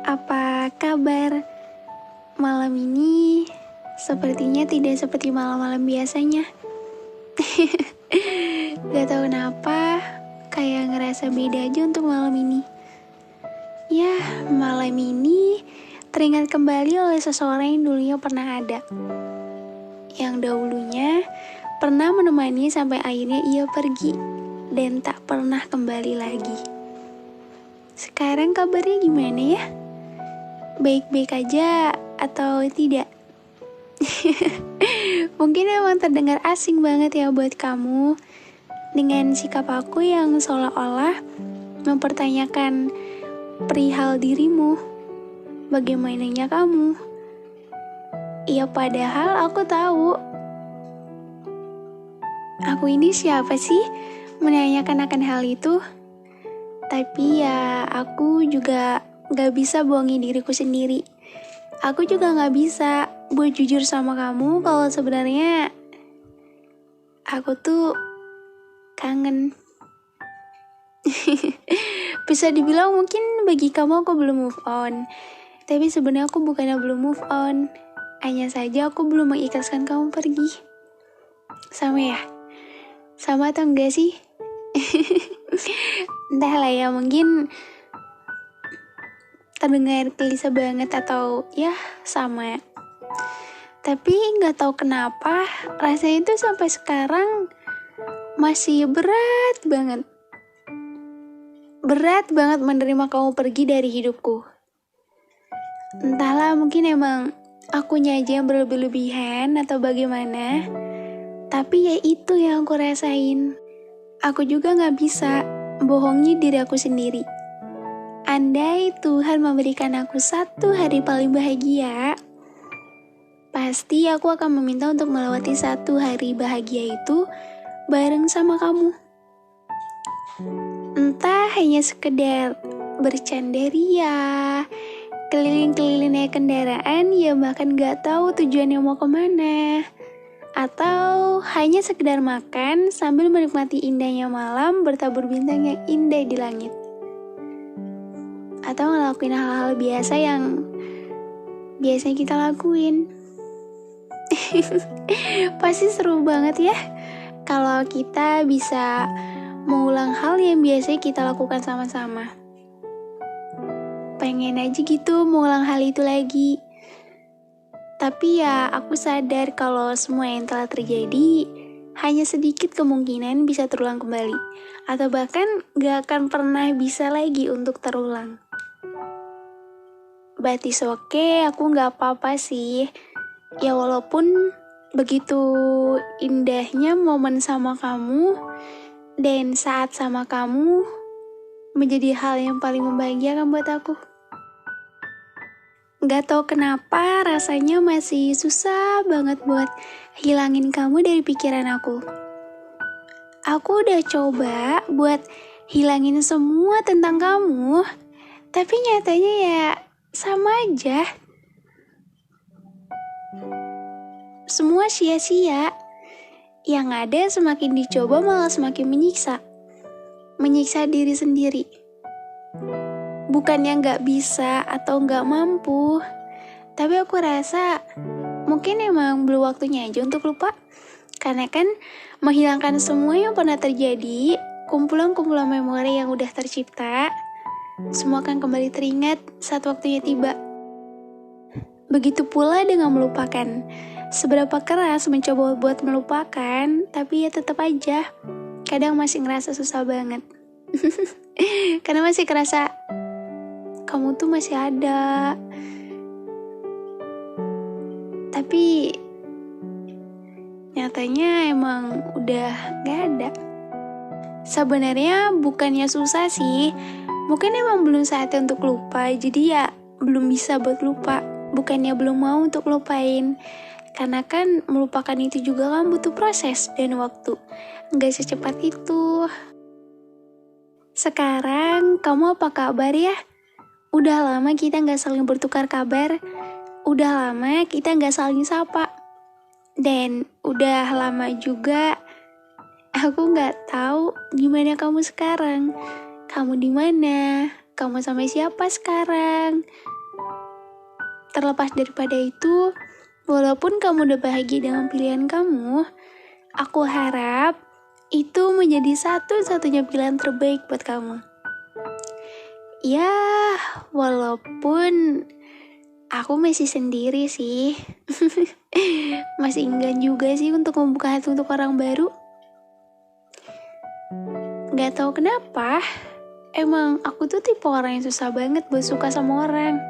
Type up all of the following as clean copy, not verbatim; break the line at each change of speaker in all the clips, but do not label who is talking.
Apa kabar? Malam ini sepertinya tidak seperti malam-malam biasanya. Gak tahu kenapa, kayak ngerasa beda aja untuk malam ini. Ya, malam ini teringat kembali oleh seseorang yang dulunya pernah ada. Yang dahulunya pernah menemani sampai akhirnya ia pergi dan tak pernah kembali lagi. Sekarang kabarnya gimana ya? Baik-baik aja atau tidak? Mungkin emang terdengar asing banget ya buat kamu dengan sikap aku yang seolah-olah mempertanyakan perihal dirimu. Bagaimananya kamu? Ya padahal aku tahu. Aku ini siapa sih menanyakan akan hal itu? Tapi ya aku juga gak bisa bohongin diriku sendiri. Aku juga gak bisa buat jujur sama kamu kalau sebenarnya aku tuh kangen. Bisa dibilang mungkin bagi kamu aku belum move on. Tapi sebenarnya aku bukannya belum move on. Hanya saja aku belum mengikhlaskan kamu pergi. Sama ya? Sama atau enggak sih? Entahlah ya, mungkin terdengar klise banget atau ya sama. Tapi gak tahu kenapa rasanya itu sampai sekarang masih berat banget. Berat banget menerima kamu pergi dari hidupku. Entahlah, mungkin emang akunya aja yang berlebih-lebihan atau bagaimana. Tapi ya itu yang aku rasain. Aku juga gak bisa bohongi diri aku sendiri. Andai Tuhan memberikan aku satu hari paling bahagia, pasti aku akan meminta untuk melewati satu hari bahagia itu bareng sama kamu. Entah hanya sekedar bercandaria, keliling-keliling naik kendaraan yang bahkan gak tahu tujuannya mau kemana. Atau hanya sekedar makan sambil menikmati indahnya malam bertabur bintang yang indah di langit. Atau ngelakuin hal-hal biasa yang biasanya kita lakuin. Pasti seru banget ya kalau kita bisa mengulang hal yang biasanya kita lakukan sama-sama. Pengen aja gitu mengulang hal itu lagi. Tapi ya aku sadar kalau semua yang telah terjadi hanya sedikit kemungkinan bisa terulang kembali. Atau bahkan gak akan pernah bisa lagi untuk terulang. But it's okay, aku gak apa-apa sih. Ya walaupun begitu indahnya momen sama kamu dan saat sama kamu menjadi hal yang paling membahagiakan buat aku. Gak tau kenapa rasanya masih susah banget buat hilangin kamu dari pikiran aku. Aku udah coba buat hilangin semua tentang kamu, tapi nyatanya ya sama aja. Semua sia-sia. Yang ada semakin dicoba malah semakin menyiksa. Menyiksa diri sendiri. Bukannya gak bisa atau gak mampu, tapi aku rasa mungkin emang belum waktunya aja untuk lupa. Karena kan menghilangkan semua yang pernah terjadi, kumpulan-kumpulan memori yang udah tercipta, semua akan kembali teringat saat waktunya tiba. Begitu pula dengan melupakan. Seberapa keras mencoba buat melupakan, tapi ya tetap aja kadang masih ngerasa susah banget. Karena masih kerasa kamu tuh masih ada. Tapi nyatanya emang udah gak ada. Sebenarnya bukannya susah sih. Mungkin emang belum saatnya untuk lupa. Jadi ya belum bisa buat lupa. Bukannya belum mau untuk lupain. Karena kan melupakan itu juga kan butuh proses dan waktu. Gak secepat itu. Sekarang kamu apa kabar ya? Udah lama kita gak saling bertukar kabar. Udah lama kita gak saling sapa. Dan udah lama juga aku gak tahu gimana kamu sekarang. Kamu di mana? Kamu sama siapa sekarang? terlepas daripada itu, walaupun kamu udah bahagia dengan pilihan kamu, aku harap itu menjadi satu-satunya pilihan terbaik buat kamu. Ya, walaupun aku masih sendiri sih. Masih enggan juga sih untuk membuka hati untuk orang baru. Gak tahu kenapa, emang aku tuh tipe orang yang susah banget buat suka sama orang,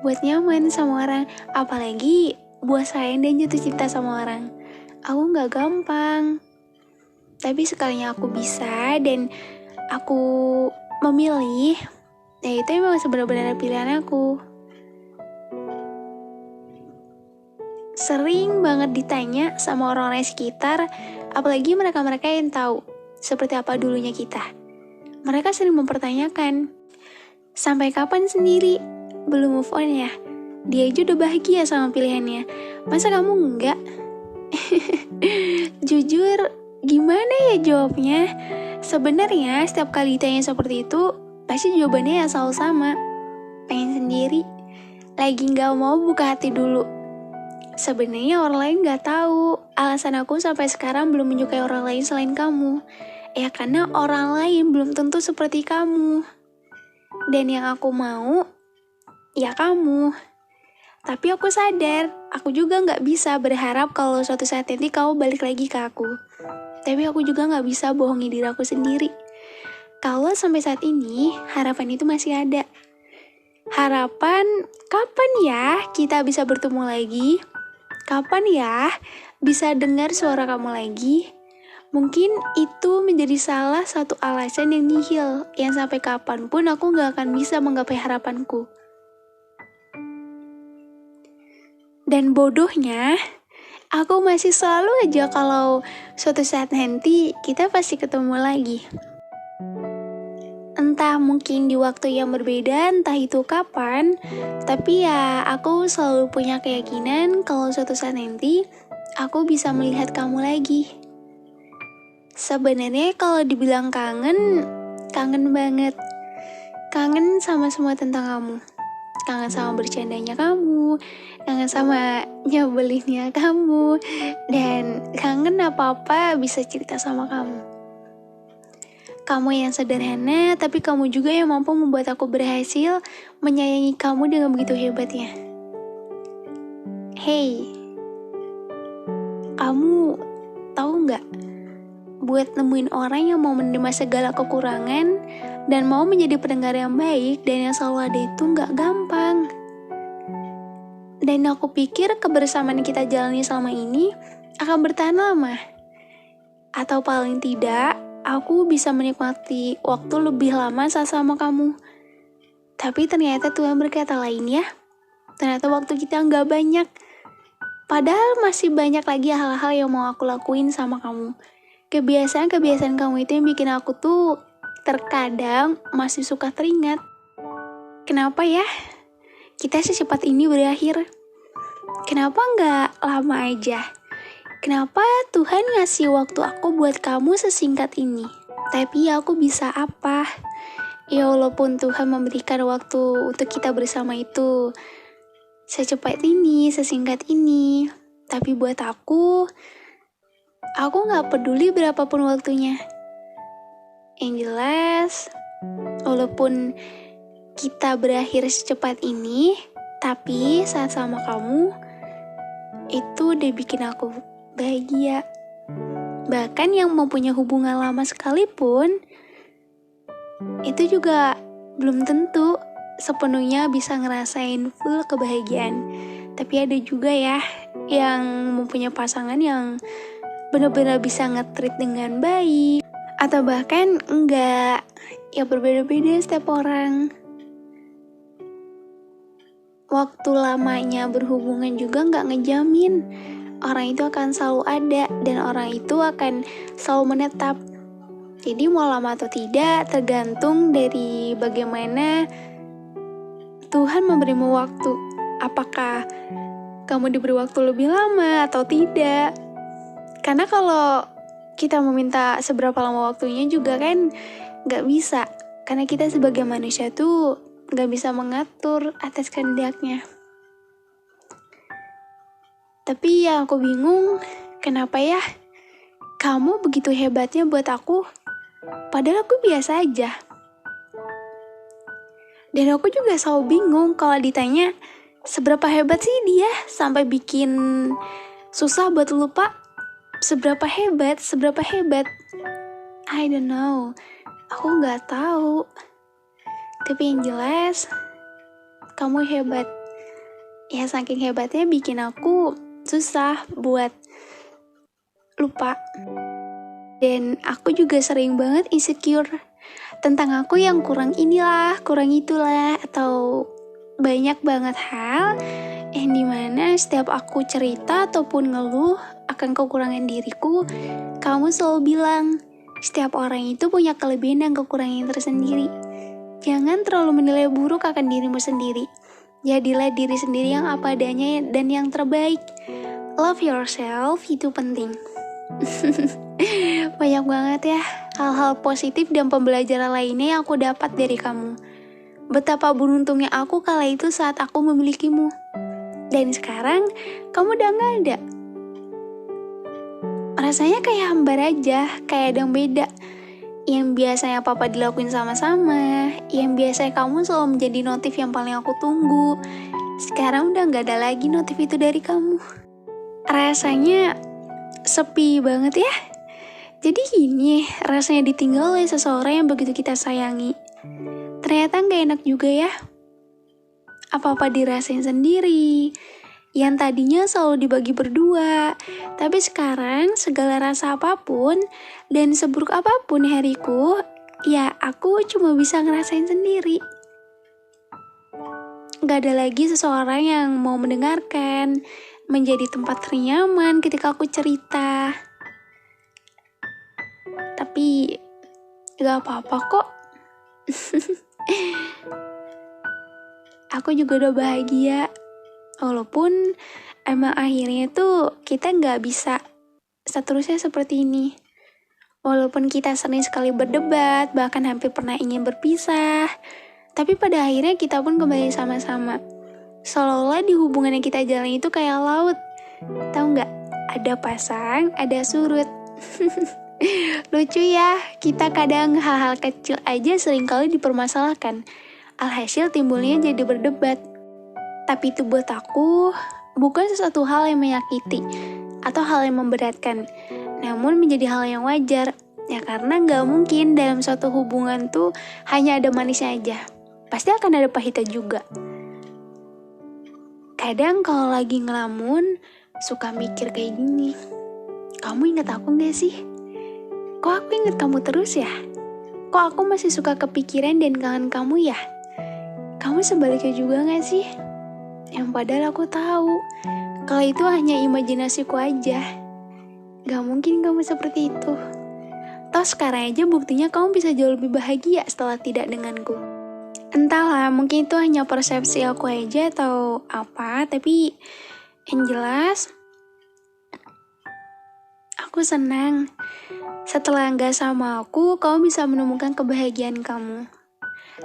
buat nyaman sama orang, apalagi buat sayang dan jatuh cinta sama orang. Aku gak gampang. Tapi sekalinya aku bisa dan aku memilih, ya itu emang sebenarnya pilihan aku. Sering banget ditanya sama orang-orang sekitar, apalagi mereka-mereka yang tahu seperti apa dulunya kita. Mereka sering mempertanyakan, sampai kapan sendiri? Belum move on ya? Dia aja udah bahagia sama pilihannya. Masa kamu enggak? Jujur, gimana ya jawabnya? Sebenarnya setiap kali ditanya seperti itu, pasti jawabannya ya selalu sama. Pengen sendiri. Lagi gak mau buka hati dulu. Sebenarnya orang lain gak tahu alasan aku sampai sekarang belum menyukai orang lain selain kamu. Ya karena orang lain belum tentu seperti kamu. Dan yang aku mau, ya kamu. Tapi aku sadar, aku juga gak bisa berharap kalau suatu saat nanti kamu balik lagi ke aku. Tapi aku juga gak bisa bohongi diri aku sendiri. Kalau sampai saat ini, harapan itu masih ada. Harapan, kapan ya kita bisa bertemu lagi? Kapan ya bisa dengar suara kamu lagi? Mungkin itu menjadi salah satu alasan yang nihil, yang sampai kapanpun aku gak akan bisa menggapai harapanku. Dan bodohnya, aku masih selalu aja kalau suatu saat nanti kita pasti ketemu lagi. Entah mungkin di waktu yang berbeda, entah itu kapan, tapi ya aku selalu punya keyakinan kalau suatu saat nanti aku bisa melihat kamu lagi. Sebenarnya kalau dibilang kangen, kangen banget. Kangen sama semua tentang kamu. Kangen sama bercandanya kamu, kangen sama nyebelinnya kamu, dan kangen apa-apa bisa cerita sama kamu. Kamu yang sederhana, tapi kamu juga yang mampu membuat aku berhasil menyayangi kamu dengan begitu hebatnya. Hey, kamu tahu nggak? Buat nemuin orang yang mau menerima segala kekurangan dan mau menjadi pendengar yang baik dan yang selalu ada itu nggak gampang. Dan aku pikir kebersamaan yang kita jalani selama ini akan bertahan lama. Atau paling tidak, aku bisa menikmati waktu lebih lama saat sama kamu. Tapi ternyata Tuhan berkata lain ya. Ternyata waktu kita nggak banyak. Padahal masih banyak lagi hal-hal yang mau aku lakuin sama kamu. Kebiasaan-kebiasaan kamu itu yang bikin aku tuh terkadang masih suka teringat. Kenapa ya kita secepat ini berakhir? Kenapa nggak lama aja? Kenapa Tuhan ngasih waktu aku buat kamu sesingkat ini? Tapi aku bisa apa? Ya walaupun Tuhan memberikan waktu untuk kita bersama itu secepat ini, sesingkat ini, tapi buat aku nggak peduli berapapun waktunya. Yang jelas, walaupun kita berakhir secepat ini, tapi saat sama kamu, itu udah bikin aku bahagia. Bahkan yang mempunyai hubungan lama sekalipun, itu juga belum tentu sepenuhnya bisa ngerasain full kebahagiaan. Tapi ada juga ya, yang mempunyai pasangan yang benar-benar bisa nge-treat dengan baik. Atau bahkan enggak, ya berbeda-beda setiap orang. Waktu lamanya berhubungan juga nggak ngejamin orang itu akan selalu ada dan orang itu akan selalu menetap. Jadi mau lama atau tidak tergantung dari bagaimana Tuhan memberimu waktu. Apakah kamu diberi waktu lebih lama atau tidak? Karena kalau kita meminta seberapa lama waktunya juga kan nggak bisa. Karena kita sebagai manusia tuh gak bisa mengatur atas kehendaknya. Tapi yang aku bingung, kenapa ya kamu begitu hebatnya buat aku, padahal aku biasa aja. Dan aku juga selalu bingung kalau ditanya, seberapa hebat sih dia sampai bikin susah buat lupa? Seberapa hebat? I don't know. Aku nggak tahu. Tapi yang jelas, kamu hebat. Ya saking hebatnya bikin aku susah buat lupa. Dan aku juga sering banget insecure tentang aku yang kurang inilah, kurang itulah, atau banyak banget hal yang dimana setiap aku cerita ataupun ngeluh akan kekurangan diriku, kamu selalu bilang, setiap orang itu punya kelebihan dan kekurangan tersendiri. Jangan terlalu menilai buruk akan dirimu sendiri. Jadilah diri sendiri yang apa adanya dan yang terbaik. Love yourself itu penting. Banyak banget ya hal-hal positif dan pembelajaran lainnya yang aku dapat dari kamu. Betapa beruntungnya aku kala itu saat aku memilikimu. Dan sekarang kamu udah gak ada. Rasanya kayak hambar aja, kayak ada yang beda. Yang biasanya papa dilakuin sama-sama, yang biasanya kamu selalu menjadi notif yang paling aku tunggu. Sekarang udah gak ada lagi notif itu dari kamu. Rasanya sepi banget ya. Jadi gini, rasanya ditinggal oleh seseorang yang begitu kita sayangi. Ternyata gak enak juga ya. Apa-apa dirasain sendiri. Yang tadinya selalu dibagi berdua. Tapi sekarang segala rasa apapun dan seburuk apapun hariku, ya aku cuma bisa ngerasain sendiri. Gak ada lagi seseorang yang mau mendengarkan, menjadi tempat ternyaman ketika aku cerita. Tapi gak apa-apa kok. Aku juga udah bahagia. Walaupun emang akhirnya tuh kita gak bisa seterusnya seperti ini. Walaupun kita sering sekali berdebat, bahkan hampir pernah ingin berpisah, tapi pada akhirnya kita pun kembali sama-sama. Seolah-olah di hubungan yang kita jalani itu kayak laut. Tahu nggak? Ada pasang, ada surut. Lucu ya, kita kadang hal-hal kecil aja seringkali dipermasalahkan. Alhasil timbulnya jadi berdebat. Tapi itu buat aku bukan sesuatu hal yang menyakiti atau hal yang memberatkan, namun menjadi hal yang wajar. Ya karena nggak mungkin dalam suatu hubungan tuh hanya ada manisnya aja. Pasti akan ada pahitnya juga. Kadang kalau lagi ngelamun, suka mikir kayak gini. Kamu ingat aku gak sih? Kok aku ingat kamu terus ya? Kok aku masih suka kepikiran dan kangen kamu ya? Kamu sebaliknya juga gak sih? Yang padahal aku tahu kalau itu hanya imajinasiku aja. Gak mungkin kamu seperti itu. Toh sekarang aja buktinya kamu bisa jauh lebih bahagia setelah tidak denganku. Entahlah, mungkin itu hanya persepsi aku aja atau apa, tapi yang jelas aku senang. Setelah gak sama aku, kamu bisa menemukan kebahagiaan kamu.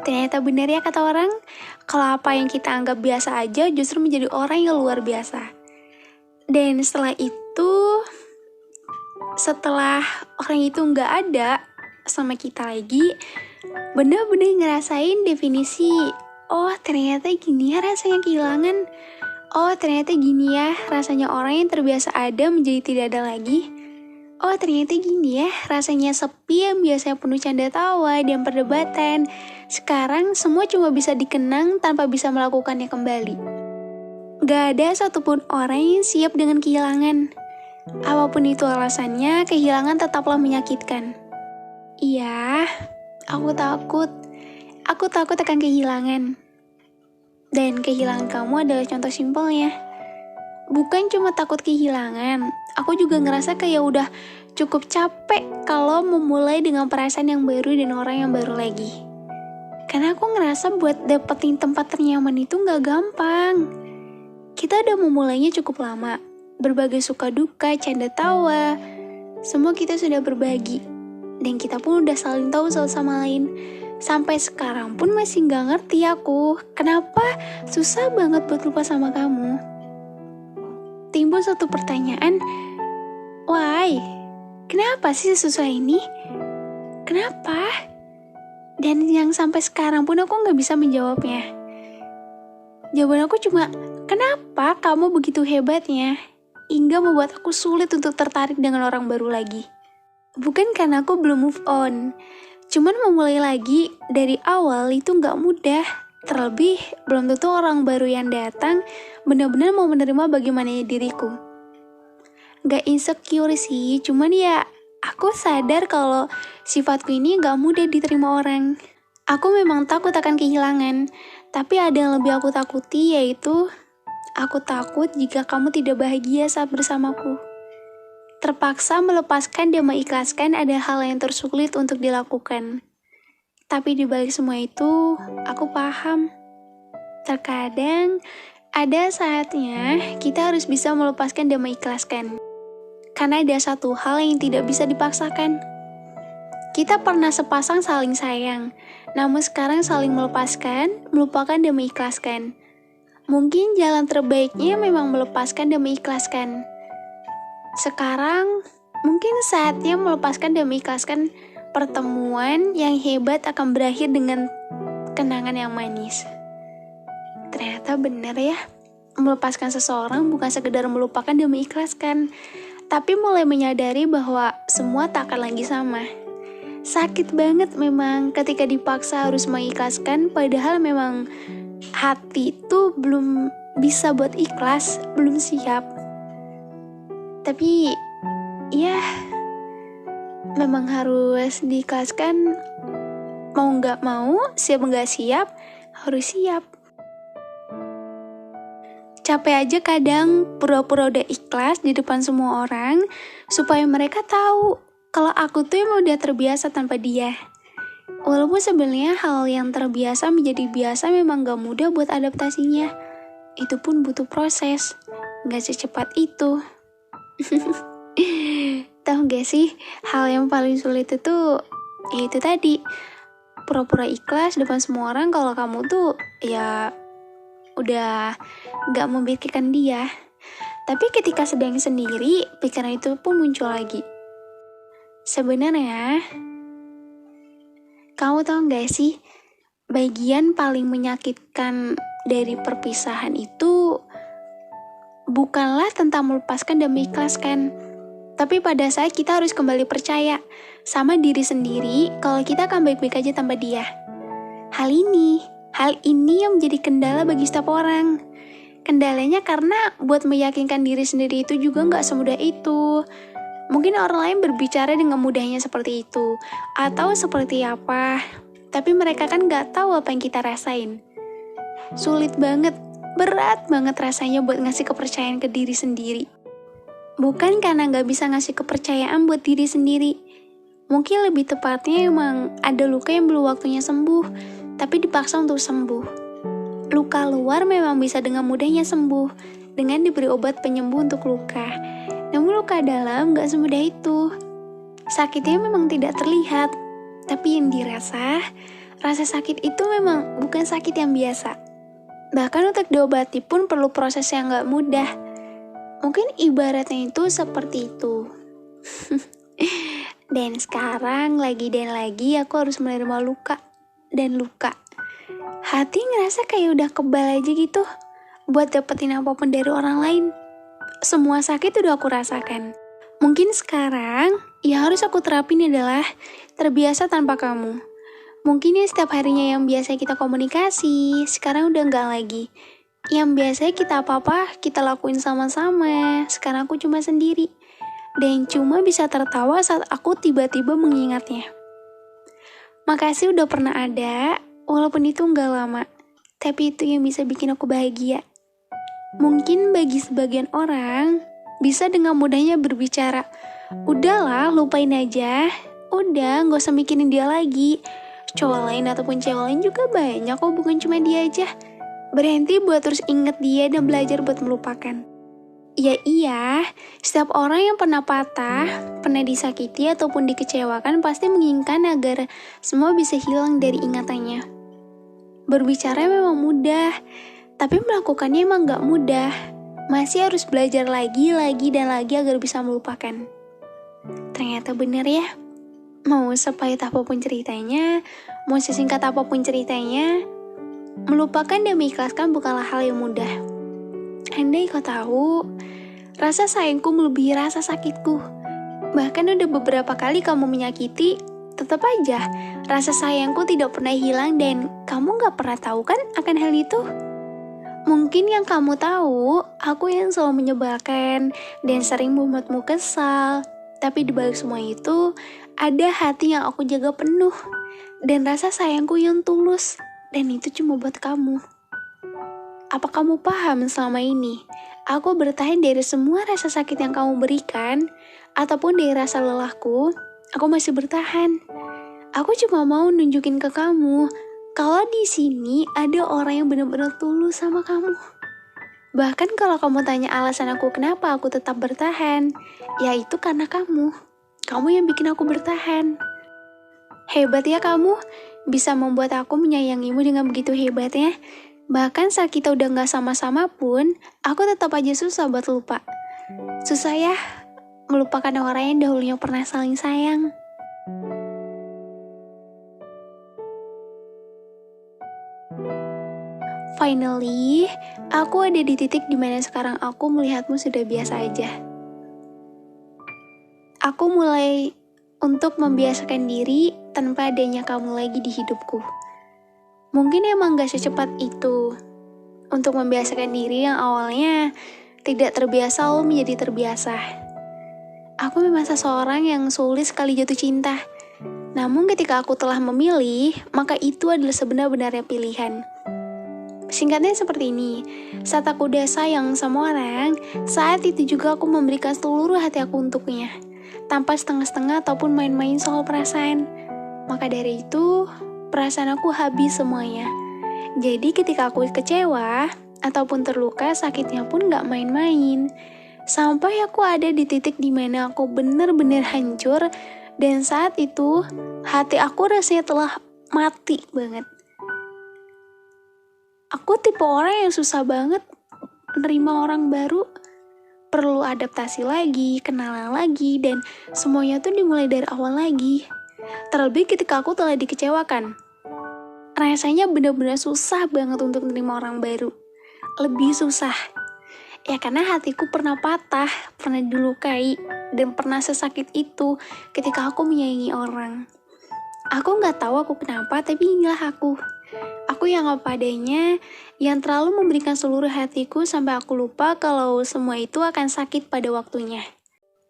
Ternyata benar ya kata orang, kalau apa yang kita anggap biasa aja justru menjadi orang yang luar biasa. Dan setelah itu, setelah orang itu gak ada sama kita lagi, benar-benar ngerasain definisi, oh ternyata gini ya rasanya kehilangan. Oh ternyata gini ya rasanya orang yang terbiasa ada menjadi tidak ada lagi. Oh ternyata gini ya rasanya sepi yang biasanya penuh canda tawa dan perdebatan. Sekarang semua cuma bisa dikenang tanpa bisa melakukannya kembali. Gak ada satupun orang yang siap dengan kehilangan. Apapun itu alasannya, kehilangan tetaplah menyakitkan. Iya, aku takut. Aku takut akan kehilangan. Dan kehilangan kamu adalah contoh simpelnya. Bukan cuma takut kehilangan, aku juga ngerasa kayak udah cukup capek kalau memulai dengan perasaan yang baru dan orang yang baru lagi. Karena aku ngerasa buat dapetin tempat ternyaman itu gak gampang. Kita udah memulainya cukup lama, berbagai suka duka, canda tawa, semua kita sudah berbagi. Dan kita pun udah saling tahu satu sama lain. Sampai sekarang pun masih gak ngerti aku, kenapa susah banget buat lupa sama kamu. timbul suatu pertanyaan, why? Kenapa sih sesusah ini? Kenapa? Dan yang sampai sekarang pun aku gak bisa menjawabnya. Jawaban aku cuma, kenapa kamu begitu hebatnya? Hingga membuat aku sulit untuk tertarik dengan orang baru lagi. Bukan karena aku belum move on. Cuman memulai lagi dari awal itu gak mudah. Terlebih, belum tentu orang baru yang datang benar-benar mau menerima bagaimana diriku. Gak insecure sih, cuman ya aku sadar kalau sifatku ini gak mudah diterima orang. Aku memang takut akan kehilangan, tapi ada yang lebih aku takuti, yaitu aku takut jika kamu tidak bahagia saat bersamaku. Terpaksa melepaskan dan mengikhlaskan ada hal yang tersulit untuk dilakukan. Tapi di balik semua itu, aku paham. Terkadang, ada saatnya kita harus bisa melepaskan dan mengikhlaskan. Karena ada satu hal yang tidak bisa dipaksakan. Kita pernah sepasang saling sayang, namun sekarang saling melepaskan, melupakan dan mengikhlaskan. Mungkin jalan terbaiknya memang melepaskan dan mengikhlaskan. Sekarang, mungkin saatnya melepaskan dan mengikhlaskan pertemuan yang hebat akan berakhir dengan kenangan yang manis. Ternyata benar ya, melepaskan seseorang bukan sekedar melupakan dan mengikhlaskan, tapi mulai menyadari bahwa semua tak akan lagi sama. Sakit banget memang ketika dipaksa harus mengikhlaskan, padahal memang hati itu belum bisa buat ikhlas, belum siap. Tapi ya memang harus diikhlaskan, mau nggak mau, siap nggak siap, harus siap. Capek aja kadang pura-pura udah ikhlas di depan semua orang, supaya mereka tahu kalau aku tuh emang udah terbiasa tanpa dia. Walaupun sebenarnya hal yang terbiasa menjadi biasa memang gak mudah buat adaptasinya. Itu pun butuh proses, gak secepat itu. Tahu gak sih, hal yang paling sulit itu ya itu tadi, pura-pura ikhlas depan semua orang kalau kamu tuh ya udah gak memikirkan dia. Tapi ketika sedang sendiri, pikiran itu pun muncul lagi. Sebenarnya, kamu tahu gak sih, bagian paling menyakitkan dari perpisahan itu bukanlah tentang melepaskan dan mengikhlaskan, tapi pada saat kita harus kembali percaya sama diri sendiri kalau kita akan baik-baik aja tanpa dia. Hal ini yang menjadi kendala bagi setiap orang. Kendalanya karena buat meyakinkan diri sendiri itu juga gak semudah itu. Mungkin orang lain berbicara dengan mudahnya seperti itu, atau seperti apa, tapi mereka kan gak tahu apa yang kita rasain. Sulit banget, berat banget rasanya buat ngasih kepercayaan ke diri sendiri. Bukan karena gak bisa ngasih kepercayaan buat diri sendiri. Mungkin lebih tepatnya emang ada luka yang belum waktunya sembuh, tapi dipaksa untuk sembuh. Luka luar memang bisa dengan mudahnya sembuh, dengan diberi obat penyembuh untuk luka. Namun luka dalam gak semudah itu. Sakitnya memang tidak terlihat, tapi yang dirasa, rasa sakit itu memang bukan sakit yang biasa. Bahkan untuk diobati pun perlu proses yang gak mudah. Mungkin ibaratnya itu seperti itu. Dan sekarang lagi dan lagi aku harus menerima luka dan luka. Hati ngerasa kayak udah kebal aja gitu buat dapetin apapun dari orang lain. Semua sakit udah aku rasakan. Mungkin sekarang yang harus aku terapin adalah terbiasa tanpa kamu. Mungkin ya setiap harinya yang biasa kita komunikasi, sekarang udah enggak lagi. Yang biasanya kita apa-apa kita lakuin sama-sama, sekarang aku cuma sendiri. Dan cuma bisa tertawa saat aku tiba-tiba mengingatnya. Makasih udah pernah ada, walaupun itu enggak lama. Tapi itu yang bisa bikin aku bahagia. Mungkin bagi sebagian orang, bisa dengan mudahnya berbicara, udahlah lupain aja, udah gak usah mikirin dia lagi. Cowok lain ataupun cewek lain juga banyak kok, bukan cuma dia aja. Berhenti buat terus inget dia dan belajar buat melupakan. Ya iya, setiap orang yang pernah patah, pernah disakiti ataupun dikecewakan pasti menginginkan agar semua bisa hilang dari ingatannya. Berbicara memang mudah, tapi melakukannya emang gak mudah. masih harus belajar lagi dan lagi agar bisa melupakan. Ternyata benar ya, mau sepahit apapun ceritanya, mau sesingkat apapun ceritanya, melupakan dan mengikhlaskan bukanlah hal yang mudah. Andai kau tahu, rasa sayangku melebihi rasa sakitku. Bahkan udah beberapa kali kamu menyakiti, tetap aja rasa sayangku tidak pernah hilang dan kamu gak pernah tahu kan akan hal itu? Mungkin yang kamu tahu, aku yang selalu menyebalkan dan sering membuatmu kesal. Tapi di balik semua itu, ada hati yang aku jaga penuh dan rasa sayangku yang tulus, dan itu cuma buat kamu. Apa kamu paham selama ini? Aku bertahan dari semua rasa sakit yang kamu berikan, ataupun dari rasa lelahku, aku masih bertahan. Aku cuma mau nunjukin ke kamu, kalau di sini ada orang yang benar-benar tulus sama kamu. Bahkan kalau kamu tanya alasan aku kenapa aku tetap bertahan, ya itu karena kamu. Kamu yang bikin aku bertahan. Hebat ya kamu, bisa membuat aku menyayangimu dengan begitu hebatnya. Bahkan saat kita udah gak sama-sama pun, aku tetap aja susah buat lupa. Susah ya, melupakan orang yang dahulunya pernah saling sayang. Finally, aku ada di titik dimana sekarang aku melihatmu sudah biasa aja. Aku mulai untuk membiasakan diri tanpa adanya kamu lagi di hidupku. Mungkin emang gak secepat itu untuk membiasakan diri yang awalnya tidak terbiasa lalu menjadi terbiasa. Aku memang seseorang yang sulit sekali jatuh cinta. Namun ketika aku telah memilih, maka itu adalah sebenar-benarnya pilihan. Singkatnya seperti ini, saat aku udah sayang sama orang, saat itu juga aku memberikan seluruh hati aku untuknya, tanpa setengah-setengah ataupun main-main soal perasaan. Maka dari itu, perasaan aku habis semuanya. Jadi ketika aku kecewa, ataupun terluka, sakitnya pun gak main-main. Sampai aku ada di titik dimana aku benar-benar hancur, dan saat itu, hati aku rasanya telah mati banget. Aku tipe orang yang susah banget menerima orang baru. Perlu adaptasi lagi, kenalan lagi, dan semuanya tuh dimulai dari awal lagi. Terlebih ketika aku telah dikecewakan. Rasanya benar-benar susah banget untuk menerima orang baru. Lebih susah. Ya karena hatiku pernah patah, pernah dilukai, dan pernah sesakit itu ketika aku menyayangi orang. Aku gak tahu aku kenapa, tapi inilah aku. Aku yang apa adanya, yang terlalu memberikan seluruh hatiku sampai aku lupa kalau semua itu akan sakit pada waktunya.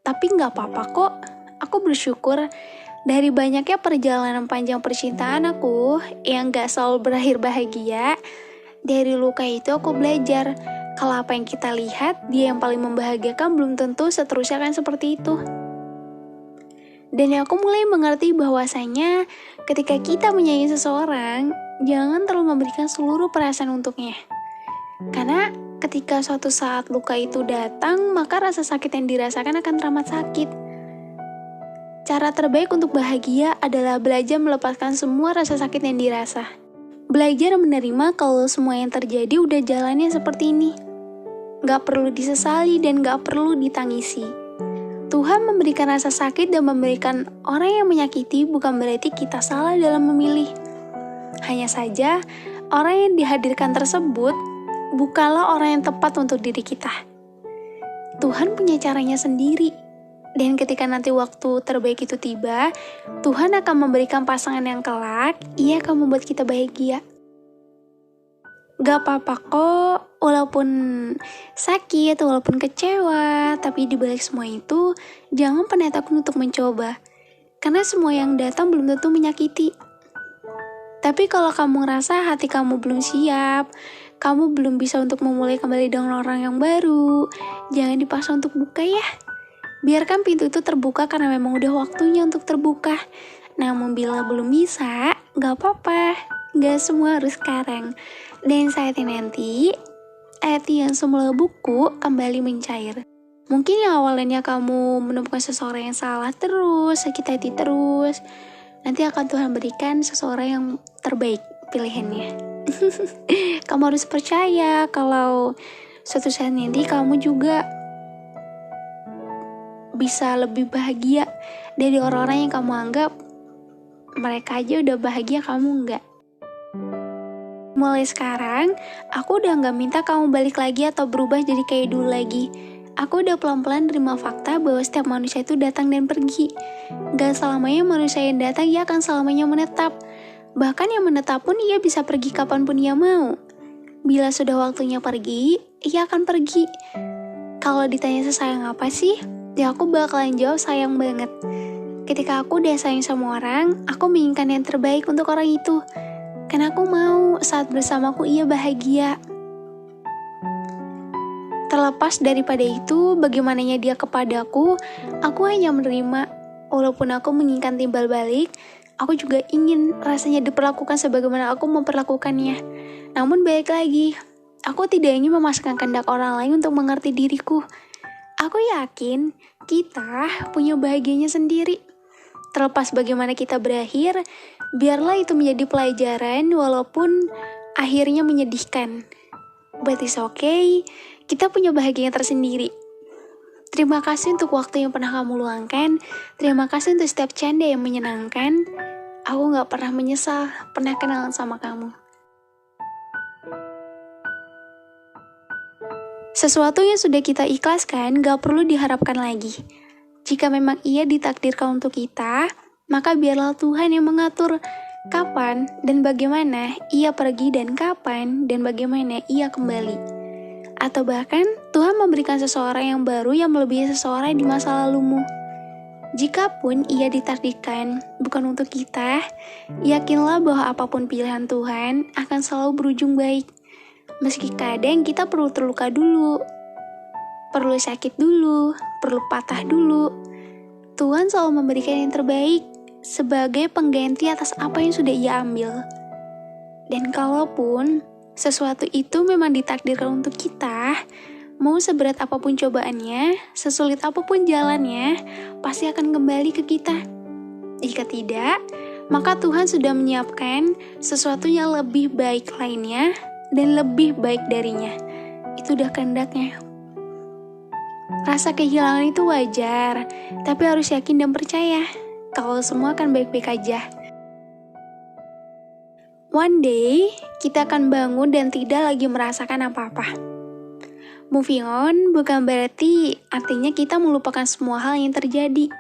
Tapi gak apa-apa kok, aku bersyukur dari banyaknya perjalanan panjang percintaan aku yang gak selalu berakhir bahagia. Dari luka itu aku belajar kalau apa yang kita lihat, dia yang paling membahagiakan belum tentu seterusnya akan seperti itu. Dan aku mulai mengerti bahwasanya ketika kita menyayangi seseorang, jangan terlalu memberikan seluruh perasaan untuknya. Karena ketika suatu saat luka itu datang, maka rasa sakit yang dirasakan akan teramat sakit. Cara terbaik untuk bahagia adalah belajar melepaskan semua rasa sakit yang dirasa. Belajar menerima kalau semua yang terjadi udah jalannya seperti ini. Gak perlu disesali dan gak perlu ditangisi. Tuhan memberikan rasa sakit dan memberikan orang yang menyakiti bukan berarti kita salah dalam memilih. Hanya saja, orang yang dihadirkan tersebut bukanlah orang yang tepat untuk diri kita. Tuhan punya caranya sendiri. Dan ketika nanti waktu terbaik itu tiba, Tuhan akan memberikan pasangan yang kelak, ia akan membuat kita bahagia. Gak apa-apa kok, walaupun sakit, walaupun kecewa, tapi dibalik semua itu, jangan pernah takut untuk mencoba. Karena semua yang datang belum tentu menyakiti. Tapi kalau kamu ngerasa hati kamu belum siap, kamu belum bisa untuk memulai kembali dengan orang yang baru, jangan dipaksa untuk buka ya. Biarkan pintu itu terbuka karena memang udah waktunya untuk terbuka. Namun bila belum bisa, gak apa-apa. Gak semua harus sekarang. Dan saatnya nanti, hati yang semula buku kembali mencair. Mungkin yang awalnya kamu menemukan seseorang yang salah terus, sakit hati terus, nanti akan Tuhan berikan seseorang yang terbaik pilihannya. Kamu harus percaya kalau suatu saat nanti kamu juga bisa lebih bahagia dari orang-orang yang kamu anggap mereka aja udah bahagia, kamu enggak. Mulai sekarang, aku udah gak minta kamu balik lagi atau berubah jadi kayak dulu lagi. Aku udah pelan-pelan nerima fakta bahwa setiap manusia itu datang dan pergi. Gak selamanya manusia yang datang ia akan selamanya menetap. Bahkan yang menetap pun ia bisa pergi kapanpun ia mau. Bila sudah waktunya pergi, ia akan pergi. Kalau ditanya sesayang apa sih? Ya aku bakalan jawab sayang banget. Ketika aku udah sayang sama orang, aku menginginkan yang terbaik untuk orang itu. Karena aku mau saat bersamaku ia bahagia. Terlepas daripada itu, bagaimananya dia kepadaku, aku hanya menerima. Walaupun aku menginginkan timbal balik, aku juga ingin rasanya diperlakukan sebagaimana aku memperlakukannya. Namun balik lagi, aku tidak ingin memaksakan kehendak orang lain untuk mengerti diriku. Aku yakin kita punya bahagianya sendiri. Terlepas bagaimana kita berakhir, biarlah itu menjadi pelajaran walaupun akhirnya menyedihkan. But it's okay, kita punya bahagianya tersendiri. Terima kasih untuk waktu yang pernah kamu luangkan. Terima kasih untuk setiap canda yang menyenangkan. Aku gak pernah menyesal pernah kenalan sama kamu. Sesuatu yang sudah kita ikhlaskan gak perlu diharapkan lagi. Jika memang ia ditakdirkan untuk kita, maka biarlah Tuhan yang mengatur kapan dan bagaimana ia pergi dan kapan dan bagaimana ia kembali. Atau bahkan Tuhan memberikan seseorang yang baru yang melebihi seseorang di masa lalumu. Jikapun ia ditakdirkan bukan untuk kita, yakinlah bahwa apapun pilihan Tuhan akan selalu berujung baik. Meski kadang kita perlu terluka dulu, perlu sakit dulu, perlu patah dulu. Tuhan selalu memberikan yang terbaik sebagai pengganti atas apa yang sudah ia ambil. Dan kalaupun sesuatu itu memang ditakdirkan untuk kita, mau seberat apapun cobaannya, sesulit apapun jalannya, pasti akan kembali ke kita. Jika tidak, maka Tuhan sudah menyiapkan sesuatu yang lebih baik lainnya dan lebih baik darinya. Itu udah kehendaknya. Rasa kehilangan itu wajar, tapi harus yakin dan percaya kalau semua akan baik-baik aja. One day, kita akan bangun dan tidak lagi merasakan apa-apa. Moving on bukan berarti artinya kita melupakan semua hal yang terjadi,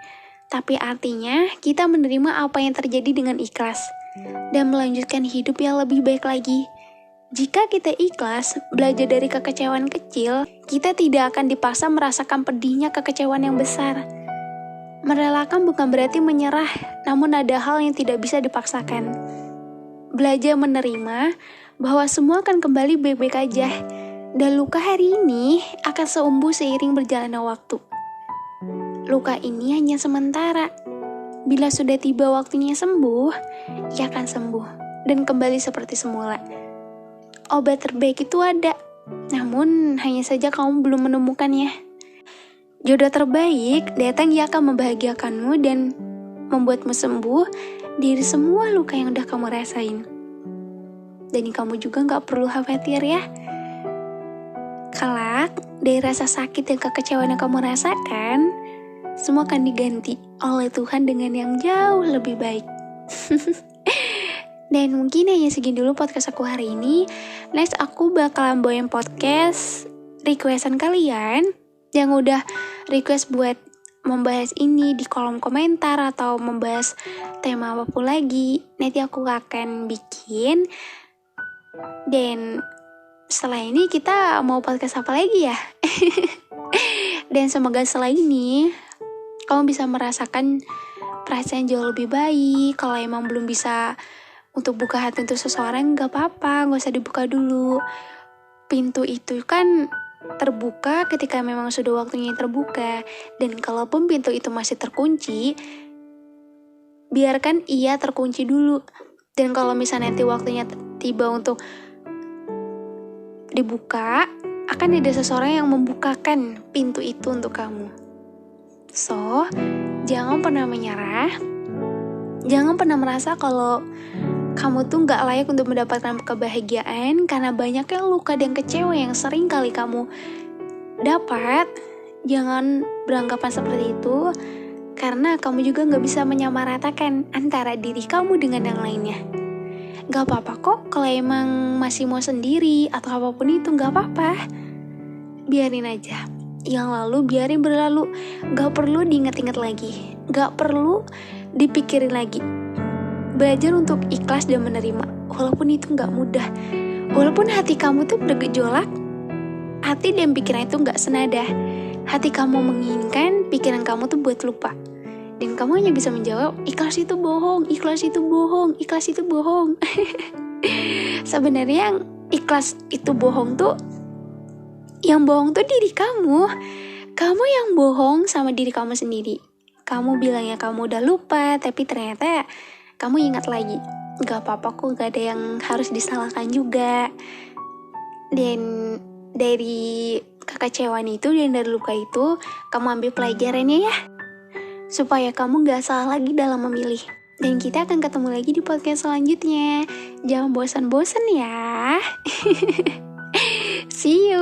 tapi artinya kita menerima apa yang terjadi dengan ikhlas dan melanjutkan hidup yang lebih baik lagi. Jika kita ikhlas, belajar dari kekecewaan kecil, kita tidak akan dipaksa merasakan pedihnya kekecewaan yang besar. Merelakan bukan berarti menyerah, namun ada hal yang tidak bisa dipaksakan. Belajar menerima bahwa semua akan kembali baik-baik aja, dan luka hari ini akan sembuh seiring berjalannya waktu. Luka ini hanya sementara. Bila sudah tiba waktunya sembuh, ia akan sembuh dan kembali seperti semula. Obat terbaik itu ada, namun hanya saja kamu belum menemukannya. Jodoh terbaik datang yang akan membahagiakanmu dan membuatmu sembuh dari semua luka yang udah kamu rasain. Dan kamu juga gak perlu khawatir ya. Kelak, dari rasa sakit dan kekecewaan yang kamu rasakan, semua akan diganti oleh Tuhan dengan yang jauh lebih baik. Dan mungkin hanya segini dulu podcast aku hari ini. Next aku bakalan bawain podcast requestan kalian yang udah request buat membahas ini di kolom komentar atau membahas tema apapun lagi. Nanti aku akan bikin. Dan setelah ini kita mau podcast apa lagi ya? Dan semoga setelah ini kamu bisa merasakan perasaan jauh lebih baik. Kalau emang belum bisa untuk buka hati untuk seseorang, gak apa-apa, gak usah dibuka dulu. Pintu itu kan terbuka ketika memang sudah waktunya terbuka. Dan kalaupun pintu itu masih terkunci, biarkan ia terkunci dulu. Dan kalau misalnya nanti waktunya tiba untuk dibuka, akan ada seseorang yang membukakan pintu itu untuk kamu. So, jangan pernah menyerah. Jangan pernah merasa kalau Kamu tuh gak layak untuk mendapatkan kebahagiaan karena banyaknya luka dan kecewa yang sering kali kamu dapat. Jangan beranggapan seperti itu, karena kamu juga gak bisa menyamaratakan antara diri kamu dengan yang lainnya. Gak apa-apa kok kalau emang masih mau sendiri atau apapun itu, gak apa-apa. Biarin aja, yang lalu biarin berlalu. Gak perlu diingat-ingat lagi, gak perlu dipikirin lagi. Belajar untuk ikhlas dan menerima, walaupun itu gak mudah. Walaupun hati kamu tuh bergejolak, hati dan pikiran itu gak senada. Hati kamu menginginkan, pikiran kamu tuh buat lupa. Dan kamu hanya bisa menjawab, ikhlas itu bohong, ikhlas itu bohong, ikhlas itu bohong. Sebenarnya yang ikhlas itu bohong tuh, yang bohong tuh diri kamu. Kamu yang bohong sama diri kamu sendiri. Kamu bilangnya kamu udah lupa, tapi ternyata kamu ingat lagi. Gak apa-apa kok, gak ada yang harus disalahkan juga. Dan dari kekecewaan itu dan dari luka itu, kamu ambil pelajarannya ya, supaya kamu gak salah lagi dalam memilih. Dan kita akan ketemu lagi di podcast selanjutnya. Jangan bosan-bosan ya. See you.